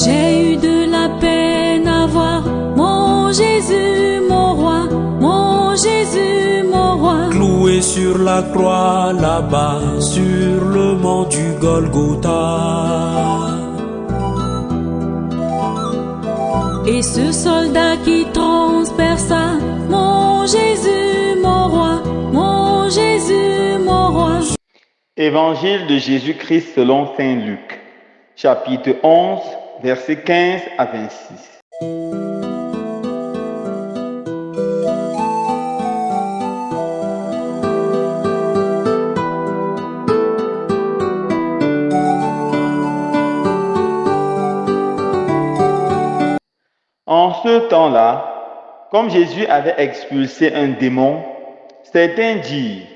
J'ai eu de la peine à voir mon Jésus, mon roi, mon Jésus, mon roi. Cloué sur la croix là-bas, sur le mont du Golgotha. Et ce soldat qui transperça mon Jésus, mon roi, mon Jésus, mon roi. Évangile de Jésus-Christ selon saint Luc, chapitre 11, versets 15 à 26. En ce temps-là, comme Jésus avait expulsé un démon, certains dirent: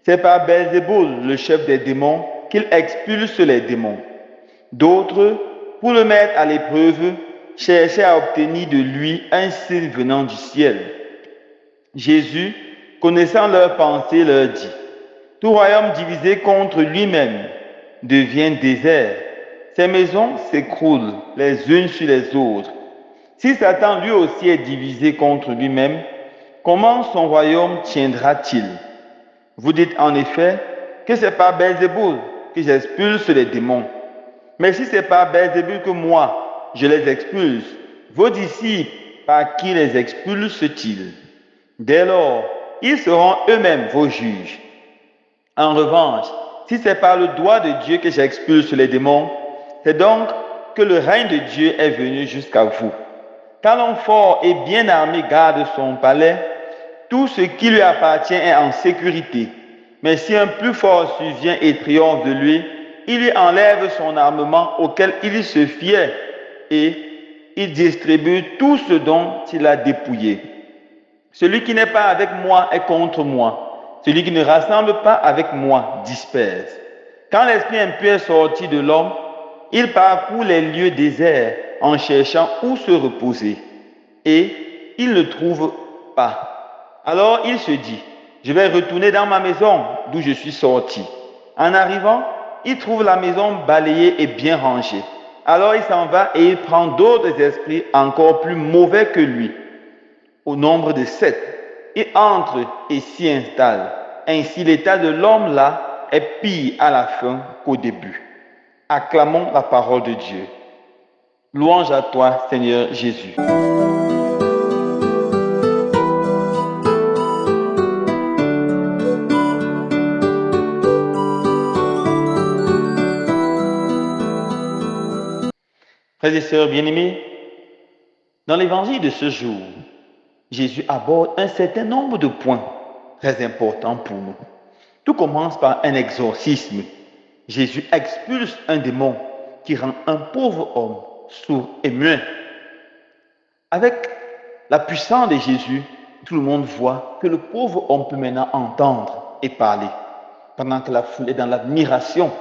c'est par Belzéboul, le chef des démons, qu'il expulse les démons. D'autres, pour le mettre à l'épreuve, cherchaient à obtenir de lui un signe venant du ciel. Jésus, connaissant leurs pensées, leur dit: tout royaume divisé contre lui-même devient désert. Ses maisons s'écroulent les unes sur les autres. Si Satan lui aussi est divisé contre lui-même, comment son royaume tiendra-t-il? Vous dites en effet que c'est par Belzéboul que j'expulse les démons. Mais si c'est par Belzéboul que moi, je les expulse, vos disciples, par qui les expulsent-ils? Dès lors, ils seront eux-mêmes vos juges. En revanche, si c'est par le doigt de Dieu que j'expulse les démons, c'est donc que le règne de Dieu est venu jusqu'à vous. Quand l'homme fort et bien armé garde son palais, tout ce qui lui appartient est en sécurité. Mais si un plus fort survient et triomphe de lui, il lui enlève son armement auquel il se fiait et il distribue tout ce dont il a dépouillé. Celui qui n'est pas avec moi est contre moi. Celui qui ne rassemble pas avec moi disperse. Quand l'esprit impur est sorti de l'homme, il parcourt les lieux déserts en cherchant où se reposer. Et il ne trouve pas. Alors il se dit: je vais retourner dans ma maison d'où je suis sorti. En arrivant, il trouve la maison balayée et bien rangée. Alors il s'en va et il prend d'autres esprits encore plus mauvais que lui, au nombre de 7. Il entre et s'y installe. Ainsi l'état de l'homme là est pire à la fin qu'au début. Acclamons la parole de Dieu. Louange à toi, Seigneur Jésus. Frères et sœurs bien-aimés, dans l'évangile de ce jour, Jésus aborde un certain nombre de points très importants pour nous. Tout commence par un exorcisme. Jésus expulse un démon qui rend un pauvre homme sourd et muet. Avec la puissance de Jésus, tout le monde voit que le pauvre homme peut maintenant entendre et parler. Pendant que la foule est dans l'admiration,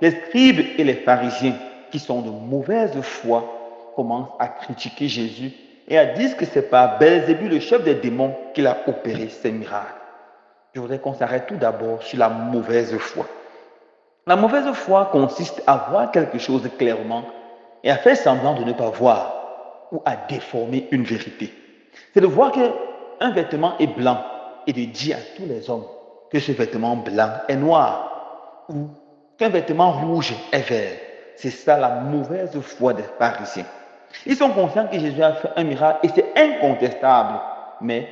les scribes et les pharisiens, qui sont de mauvaise foi, commencent à critiquer Jésus et à dire que c'est par Belzébuth, le chef des démons, qu'il a opéré ces miracles. Je voudrais qu'on s'arrête tout d'abord sur la mauvaise foi. La mauvaise foi consiste à voir quelque chose clairement et à faire semblant de ne pas voir ou à déformer une vérité. C'est de voir qu'un vêtement est blanc et de dire à tous les hommes que ce vêtement blanc est noir ou qu'un vêtement rouge est vert. C'est ça la mauvaise foi des pharisiens. Ils sont conscients que Jésus a fait un miracle et c'est incontestable. Mais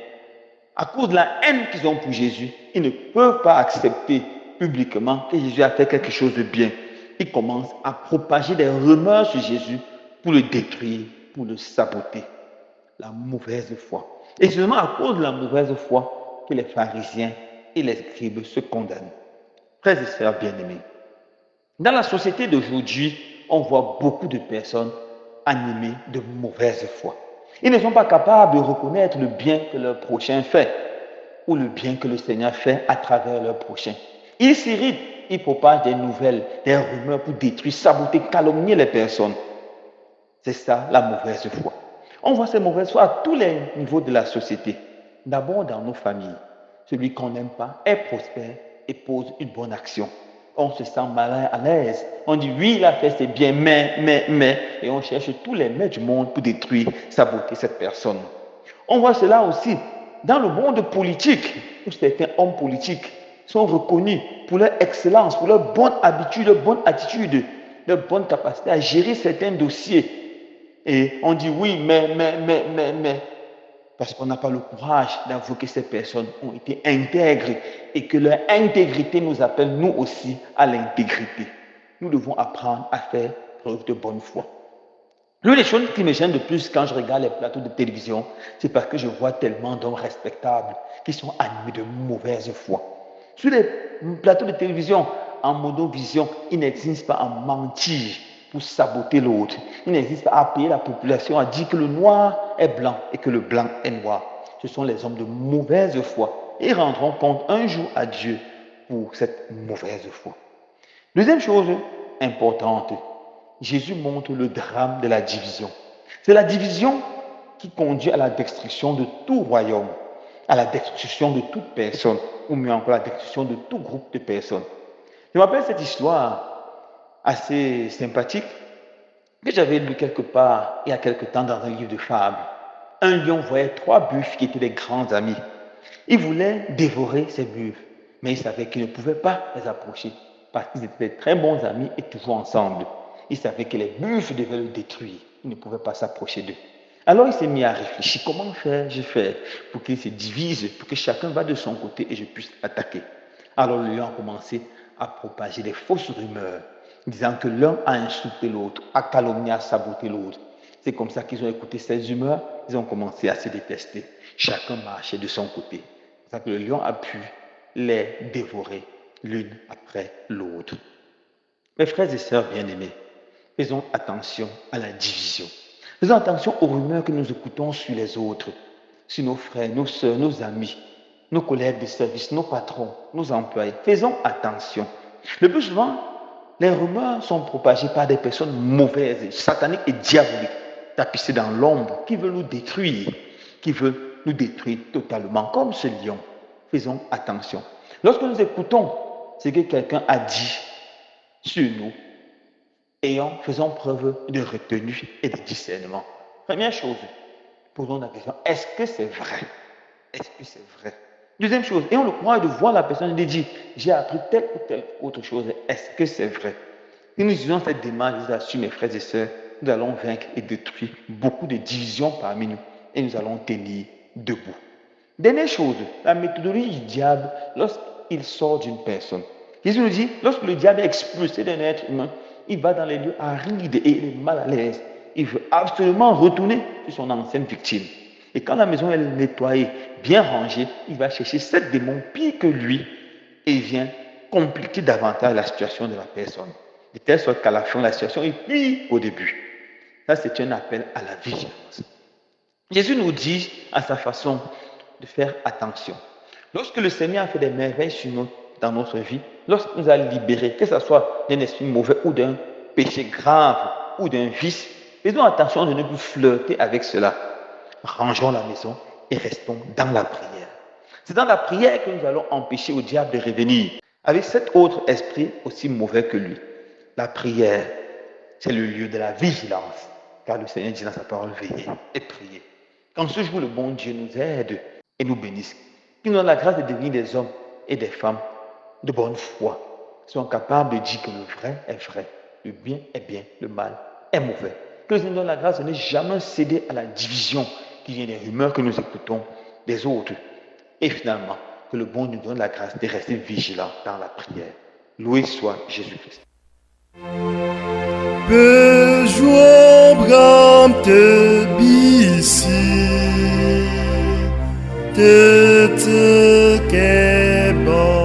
à cause de la haine qu'ils ont pour Jésus, ils ne peuvent pas accepter publiquement que Jésus a fait quelque chose de bien. Ils commencent à propager des rumeurs sur Jésus pour le détruire, pour le saboter. La mauvaise foi. Et c'est seulement à cause de la mauvaise foi que les pharisiens et les scribes se condamnent. Frères et sœurs bien-aimés, dans la société d'aujourd'hui, on voit beaucoup de personnes animées de mauvaise foi. Ils ne sont pas capables de reconnaître le bien que leur prochain fait ou le bien que le Seigneur fait à travers leur prochain. Ils s'irritent, ils propagent des nouvelles, des rumeurs pour détruire, saboter, calomnier les personnes. C'est ça la mauvaise foi. On voit ces mauvaises foi à tous les niveaux de la société. D'abord dans nos familles. Celui qu'on n'aime pas est prospère et pose une bonne action. on se sent mal à l'aise. On dit oui, il a fait, c'est bien, mais, et on cherche tous les mais du monde pour détruire, saboter cette personne. On voit cela aussi dans le monde politique, où certains hommes politiques sont reconnus pour leur excellence, pour leur bonne habitude, leur bonne attitude, leur bonne capacité à gérer certains dossiers. Et on dit oui, mais, parce qu'on n'a pas le courage d'avouer que ces personnes ont été intègres et que leur intégrité nous appelle, nous aussi, à l'intégrité. Nous devons apprendre à faire preuve de bonne foi. L'une des choses qui me gêne de plus quand je regarde les plateaux de télévision, c'est parce que je vois tellement d'hommes respectables qui sont animés de mauvaise foi. Sur les plateaux de télévision, en monovision, il n'existe pas à mentir pour saboter l'autre. Il n'existe pas à payer la population à dire que le noir est blanc et que le blanc est noir. Ce sont les hommes de mauvaise foi. Ils rendront compte un jour à Dieu pour cette mauvaise foi. Deuxième chose importante, Jésus montre le drame de la division. C'est la division qui conduit à la destruction de tout royaume, à la destruction de toute personne, ou mieux encore à la destruction de tout groupe de personnes. Je me rappelle cette histoire assez sympathique que j'avais lu quelque part il y a quelque temps dans un livre de fables. Un lion voyait 3 buffles qui étaient des grands amis. Il voulait dévorer ces buffles, mais il savait qu'il ne pouvait pas les approcher parce qu'ils étaient de très bons amis et toujours ensemble. Il savait que les buffles devaient le détruire. Il ne pouvait pas s'approcher d'eux. Alors il s'est mis à réfléchir, comment je fais pour qu'ils se divisent, pour que chacun va de son côté et je puisse attaquer. Alors le lion a commencé à propager des fausses rumeurs, disant que l'un a insulté l'autre, a calomnié, a saboté l'autre. C'est comme ça qu'ils ont écouté ces rumeurs, ils ont commencé à se détester. Chacun marchait de son côté. C'est ça que le lion a pu les dévorer l'une après l'autre. Mes frères et sœurs bien-aimés, faisons attention à la division. Faisons attention aux rumeurs que nous écoutons sur les autres, sur nos frères, nos sœurs, nos amis, nos collègues de service, nos patrons, nos employés. Faisons attention. Le plus souvent, les rumeurs sont propagées par des personnes mauvaises, sataniques et diaboliques, tapissées dans l'ombre, qui veulent nous détruire, totalement, comme ce lion. Faisons attention. Lorsque nous écoutons ce que quelqu'un a dit sur nous, faisons preuve de retenue et de discernement. Première chose, posons la question, est-ce que c'est vrai? Est-ce que c'est vrai? Deuxième chose, ayons le courage de voir la personne et de dire, j'ai appris telle ou telle autre chose, est-ce que c'est vrai? Si nous utilisons cette démarche, je vous assure mes frères et sœurs, nous allons vaincre et détruire beaucoup de divisions parmi nous et nous allons tenir debout. Dernière chose, la méthodologie du diable lorsqu'il sort d'une personne. Jésus nous dit, lorsque le diable est expulsé d'un être humain, il va dans les lieux arides et il est mal à l'aise. Il veut absolument retourner sur son ancienne victime. Et quand la maison est nettoyée, bien rangée, il va chercher 7 démons pires que lui et il vient compliquer davantage la situation de la personne. De telle sorte qu'à la fin, la situation est pire qu'au début. Ça, c'est un appel à la vigilance. Jésus nous dit à sa façon de faire attention. Lorsque le Seigneur a fait des merveilles sur nous, dans notre vie, lorsqu'il nous a libérés, que ce soit d'un esprit mauvais ou d'un péché grave ou d'un vice, faisons attention de ne plus flirter avec cela. Rangeons la maison et restons dans la prière. C'est dans la prière que nous allons empêcher au diable de revenir avec cet autre esprit aussi mauvais que lui. La prière, c'est le lieu de la vigilance, car le Seigneur dit dans sa parole, veillez et priez. Quand ce jour, le bon Dieu nous aide et nous bénisse, qu'il nous donne la grâce de devenir des hommes et des femmes de bonne foi, qui sont capables de dire que le vrai est vrai, le bien est bien, le mal est mauvais. Que nous donne la grâce de ne jamais céder à la division qui vient des rumeurs que nous écoutons des autres. Et finalement, que le bon nous donne la grâce de rester vigilants dans la prière. Loué soit Jésus-Christ. Besoin bram te bisi, te kebon.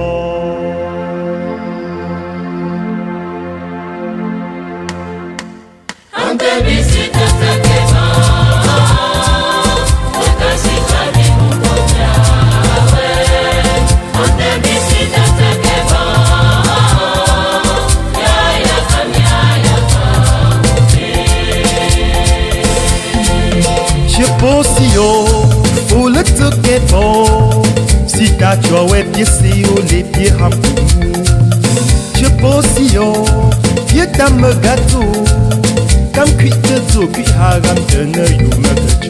Pour le truc est bon, si t'as tu as ouais pieds c'est les pieds rampés. je posion, vieux dame gâteau, comme cuite zo, cuit haram de ne you me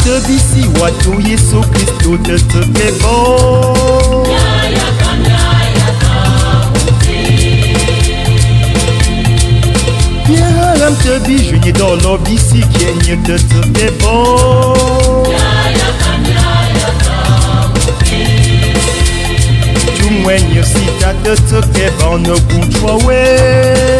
te bisi watu Yesu Kristo te te bon. Bien ram te bi je dans l'obisi qui est te te bon. Tu mwenye si ta te te bon no kunchwa we.